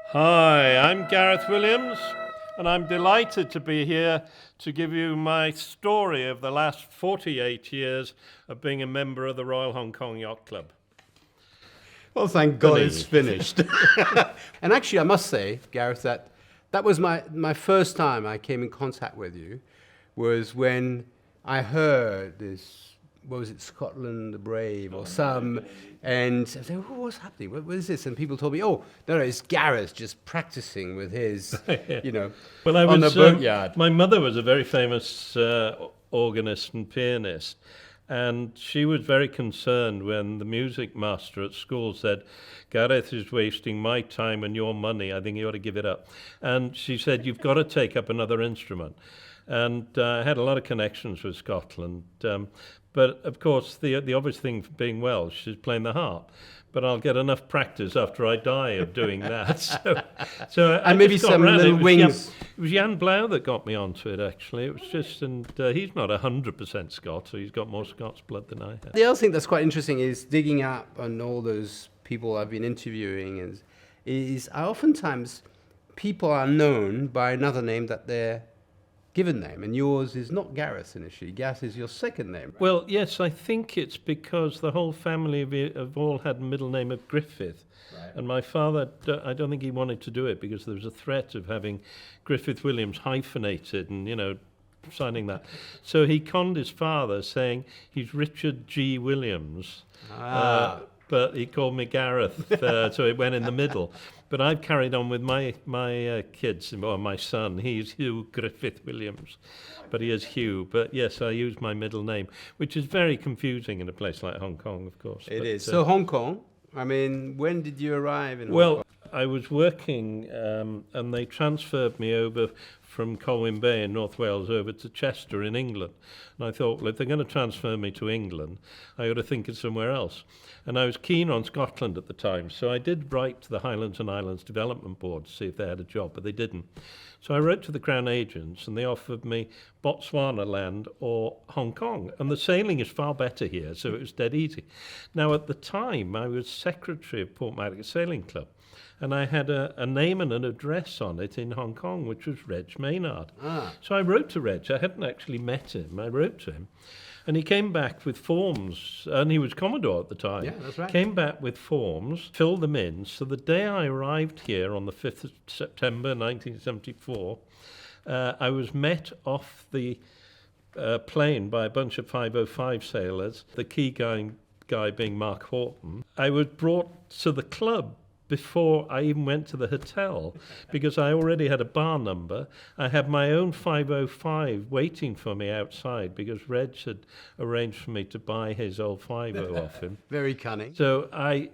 Hi, I'm Gareth Williams, and I'm delighted to be here to give you my story of the last 48 years of being a member of the Royal Hong Kong Yacht Club. Well, thank God it's finished. And actually, I must say, Gareth, that was my first time I came in contact with you, was when I heard this, what was it, Scotland the Brave or some, and I said, oh, what's happening? What is this? And people told me, oh, no, it's Gareth just practicing with his, Well, I on was, the boatyard. My mother was a very famous organist and pianist, and she was very concerned when the music master at school said, Gareth is wasting my time and your money, I think you ought to give it up. And she said, you've got to take up another instrument. And I had a lot of connections with Scotland. But of course, the obvious thing for being Welsh is playing the harp. But I'll get enough practice after I die of doing that. So And maybe some little wings. It was Jan Blau that got me onto it, actually. It was just, and he's not 100% Scots, so he's got more Scots blood than I have. The other thing that's quite interesting is digging up on all those people I've been interviewing is oftentimes people are known by another name that they're given name, and yours is not Gareth initially. Gareth is your second name. Right? Well, yes, I think it's because the whole family have all had middle name of Griffith. Right. And my father, I don't think he wanted to do it because there was a threat of having Griffith Williams hyphenated and, signing that. So he conned his father saying he's Richard G. Williams. But he called me Gareth, so it went in the middle. But I've carried on with my kids, or my son. He's Hugh Griffith Williams, but he is Hugh. But yes, I use my middle name, which is very confusing in a place like Hong Kong, of course. It is. So Hong Kong, when did you arrive in Hong Kong? I was working, and they transferred me over from Colwyn Bay in North Wales over to Chester in England. And I thought, well, if they're going to transfer me to England, I ought to think of somewhere else. And I was keen on Scotland at the time, so I did write to the Highlands and Islands Development Board to see if they had a job, but they didn't. So I wrote to the Crown agents, and they offered me Botswana land or Hong Kong. And the sailing is far better here, so it was dead easy. Now, at the time, I was secretary of Portmarnock Sailing Club, and I had a name and an address on it in Hong Kong, which was Reg Maynard. So I wrote to Reg. I hadn't actually met him. I wrote to him. And he came back with forms, and he was Commodore at the time. Yeah, that's right. Came back with forms, filled them in. So the day I arrived here on the 5th of September 1974, I was met off the plane by a bunch of 505 sailors, the key guy being Mark Horton. I was brought to the club before I even went to the hotel, because I already had a bar number. I had my own 505 waiting for me outside because Reg had arranged for me to buy his old 50 off him. Very cunning. So I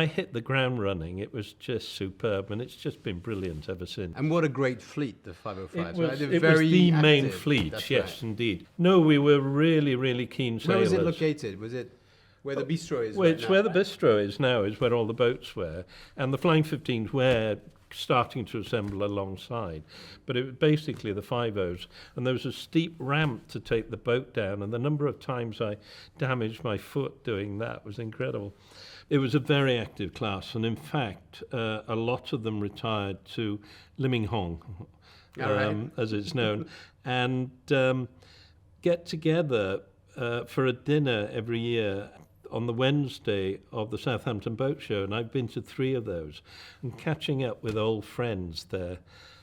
hit the ground running. It was just superb, and it's just been brilliant ever since. And what a great fleet, the 505s. It was, right? it was the main active. fleet, That's yes, right. indeed. No, we were really, really keen sailors. Where was it located? Was it where the bistro is? Well, right it's now, where the right? bistro is now, is where all the boats were. And the Flying 15s were starting to assemble alongside. But it was basically the 50s. And there was a steep ramp to take the boat down. And the number of times I damaged my foot doing that was incredible. It was a very active class. And in fact, a lot of them retired to Liming Hong, as it's known, and get together for a dinner every year on the Wednesday of the Southampton Boat Show, and I've been to 3 of those. And catching up with old friends there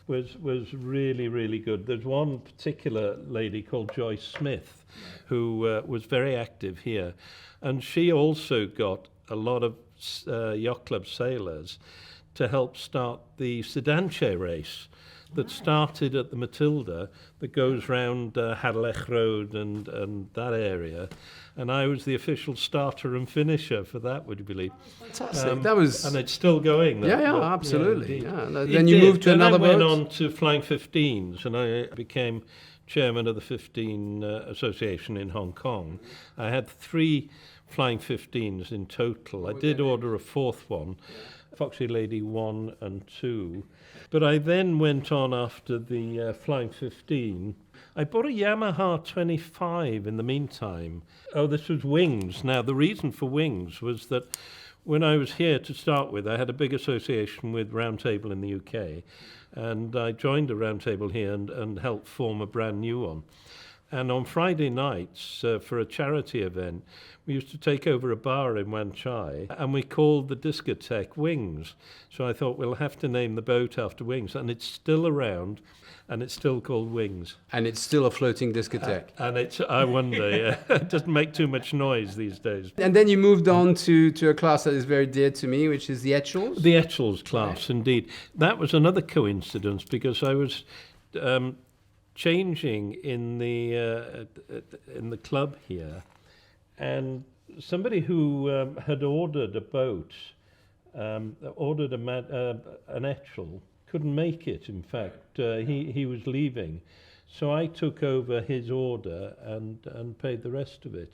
was really, really good. There's one particular lady called Joyce Smith, who was very active here, and she also got a lot of yacht club sailors to help start the Sedanche race that started at the Matilda, that goes round Hadlech Road and that area. And I was the official starter and finisher for that, would you believe? Fantastic. That was... And it's still going. Absolutely. Yeah. Then you moved to another boat? Then I went on to Flying 15s, and I became chairman of the 15 Association in Hong Kong. I had 3 Flying 15s in total. I did order a 4th one, Foxy Lady 1 and 2. But I then went on after the Flying 15. I bought a Yamaha 25 in the meantime. Oh, this was wings. Now, the reason for wings was that when I was here to start with, I had a big association with Roundtable in the UK, and I joined a Roundtable here and helped form a brand new one. And on Friday nights, for a charity event, we used to take over a bar in Wan Chai, and we called the discotheque Wings. So I thought we'll have to name the boat after Wings, and it's still around, and it's still called Wings. And it's still a floating discotheque. And it's, I wonder, yeah, it doesn't make too much noise these days. And then you moved on to a class that is very dear to me, which is the Echelles. The Echelles class, indeed. That was another coincidence, because I was changing in the club here, and somebody who had ordered a boat, ordered an Echelle, couldn't make it. In fact, he was leaving, so I took over his order and paid the rest of it.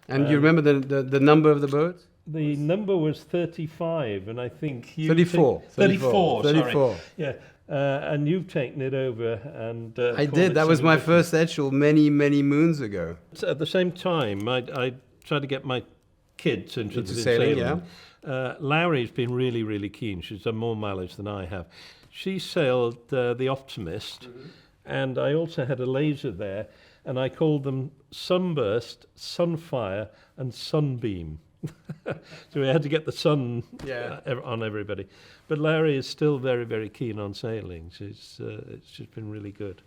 And you remember the number of the boat? The number was 35, and I think you 34. 34. 34. Sorry. Yeah. And you've taken it over, and I did. That was my first Echelle many moons ago. So at the same time, I tried to get my kids into sailing. Yeah. Larry's been really keen. She's done more mileage than I have. She sailed the Optimist, and I also had a laser there, and I called them Sunburst, Sunfire, and Sunbeam. So we had to get the sun on everybody. But Larry is still very keen on sailing. It's just been really good.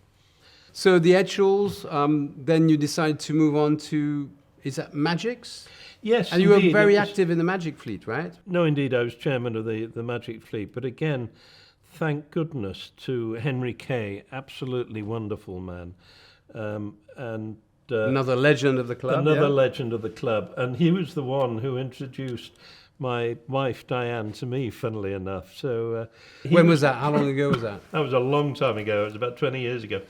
So the Echelles, then you decided to move on to, is that Magics? Yes, and you indeed. were very active in the Magic fleet, right? No, indeed, I was chairman of the Magic fleet. But again, thank goodness to Henry Kay, absolutely wonderful man, and. Another legend of the club. Another legend of the club. And he was the one who introduced my wife, Diane, to me, funnily enough. So when was that? How long ago was that? That was a long time ago. It was about 20 years ago.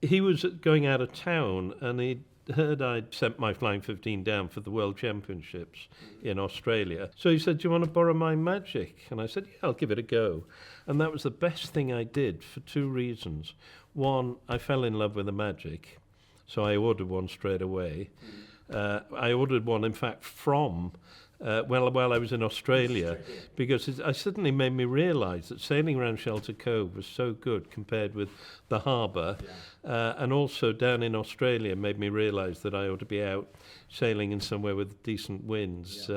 He was going out of town, and he'd heard I'd sent my Flying 15 down for the World Championships in Australia. So he said, do you want to borrow my Magic? And I said, yeah, I'll give it a go. And that was the best thing I did for two reasons. One, I fell in love with the Magic. So I ordered one straight away. I ordered one, in fact, from while I was in Australia, because it suddenly made me realise that sailing around Shelter Cove was so good compared with the harbour, and also down in Australia made me realise that I ought to be out sailing in somewhere with decent winds.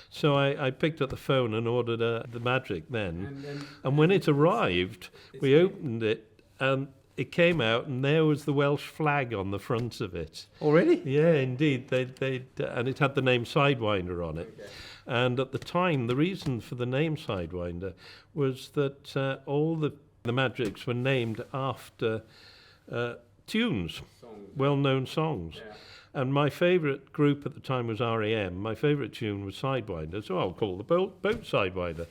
So I picked up the phone and ordered the Magic then, and when it arrived, we opened it, and it came out, and there was the Welsh flag on the front of it. Already? Yeah, indeed. And it had the name Sidewinder on it. Okay. And at the time, the reason for the name Sidewinder was that all the Magics were named after tunes, well-known songs. Yeah. And my favourite group at the time was REM. My favourite tune was Sidewinder, so I'll call the boat Sidewinder.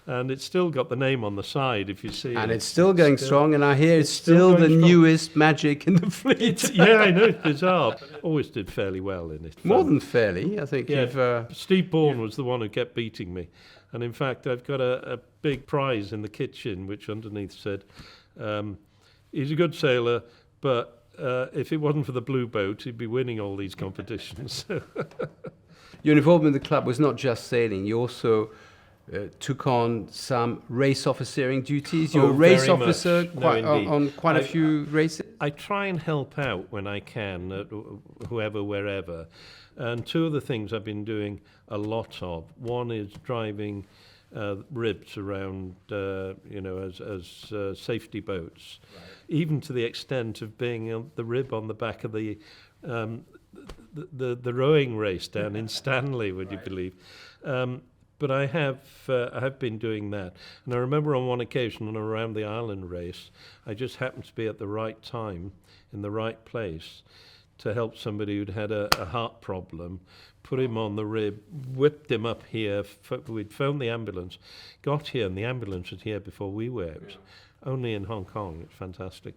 And it's still got the name on the side, if you see. And it's still going strong, and I hear it's still the newest Magic in the fleet. Yeah, I know, it's bizarre. Always did fairly well in it. More than fairly, I think. Yeah, Steve Bourne was the one who kept beating me. And in fact, I've got a big prize in the kitchen, which underneath said, he's a good sailor, but if it wasn't for the blue boat, he'd be winning all these competitions. Your involvement in the club was not just sailing, you also took on some race officering duties. You're a race officer on quite a few races. I try and help out when I can, whoever, wherever. And two of the things I've been doing a lot of. One is driving ribs around, as safety boats, even to the extent of being the rib on the back of the rowing race down in Stanley, would you believe? But I have been doing that. And I remember on one occasion on a Around the Island race, I just happened to be at the right time, in the right place, to help somebody who'd had a heart problem, put him on the rib, whipped him up here. We'd phoned the ambulance, got here, and the ambulance was here before we were. only in Hong Kong. It's fantastic.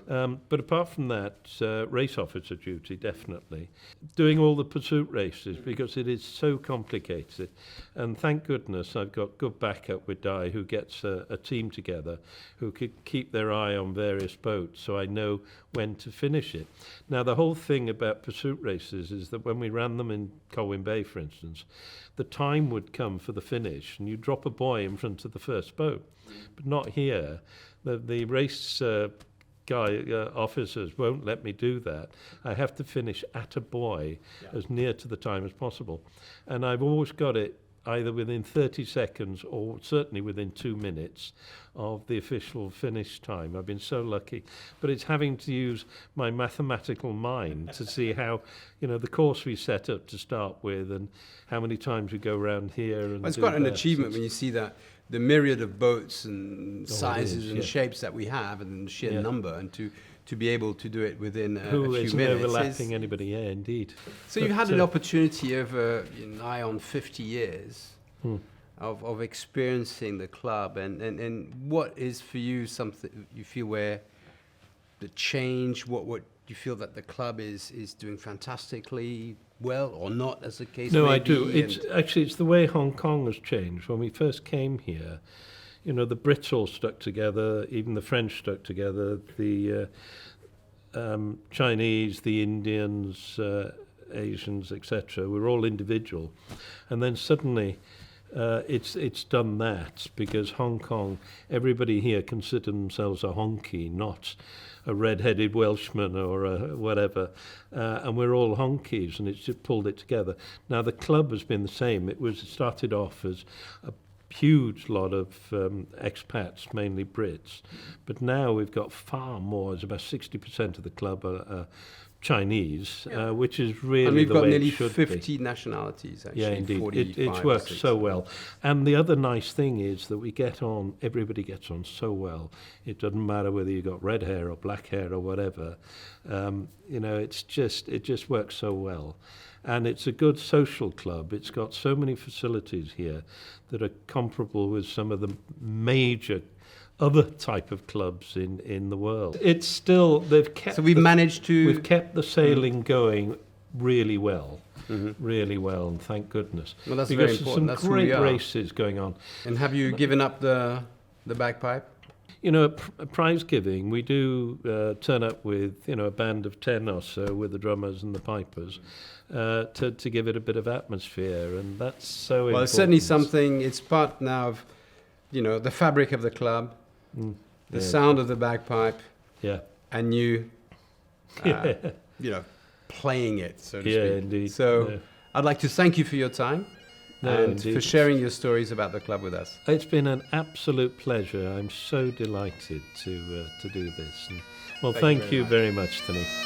But apart from that, race officer duty, definitely. Doing all the pursuit races, because it is so complicated. And thank goodness I've got good backup with Di, who gets a team together who could keep their eye on various boats, so I know when to finish it. Now, the whole thing about pursuit races is that when we ran them in Colwyn Bay, for instance, the time would come for the finish, and you drop a buoy in front of the first boat. But not here. The race officers won't let me do that. I have to finish at a buoy as near to the time as possible. And I've always got it either within 30 seconds or certainly within 2 minutes of the official finish time. I've been so lucky. But it's having to use my mathematical mind to see how, the course we set up to start with and how many times we go around here. And it's quite an achievement when you see that the myriad of boats and sizes and shapes that we have and the sheer number, and to be able to do it within a few minutes. Who isn't overlapping anybody, indeed. So you've had an opportunity over nigh on 50 years of experiencing the club, and what is for you something you feel where the change, what you feel that the club is doing fantastically well or not, as the case may be? No, I do. It's the way Hong Kong has changed. When we first came here, the Brits all stuck together, even the French stuck together, the Chinese, the Indians, Asians, etc. We're all individual. And then suddenly it's done that, because Hong Kong, everybody here consider themselves a honky, not a red-headed Welshman or a whatever, and we're all honkies, and it's just pulled it together. Now, the club has been the same. It started off as a huge lot of expats, mainly Brits, but now we've got far more. It's about 60% of the club are Chinese, which is really the way it should be. We've got nearly 50 nationalities, actually. Yeah, indeed. It's worked so well. And the other nice thing is that everybody gets on so well. It doesn't matter whether you've got red hair or black hair or whatever. It just works so well. And it's a good social club. It's got so many facilities here that are comparable with some of the major other type of clubs in the world. It's still, we've kept the sailing going really well. Really well, and thank goodness. Well, that's because very important. There's some great races going on. And have you given up the bagpipe? Prize giving, we do turn up with a band of 10 or so with the drummers and the pipers to give it a bit of atmosphere, and that's so important. Well, it's certainly something. It's part now of the fabric of the club, the sound of the bagpipe, and you playing it, so to speak. Yeah, indeed. So I'd like to thank you for your time and for sharing your stories about the club with us. It's been an absolute pleasure. I'm so delighted to do this. And, thank you very much, Denise.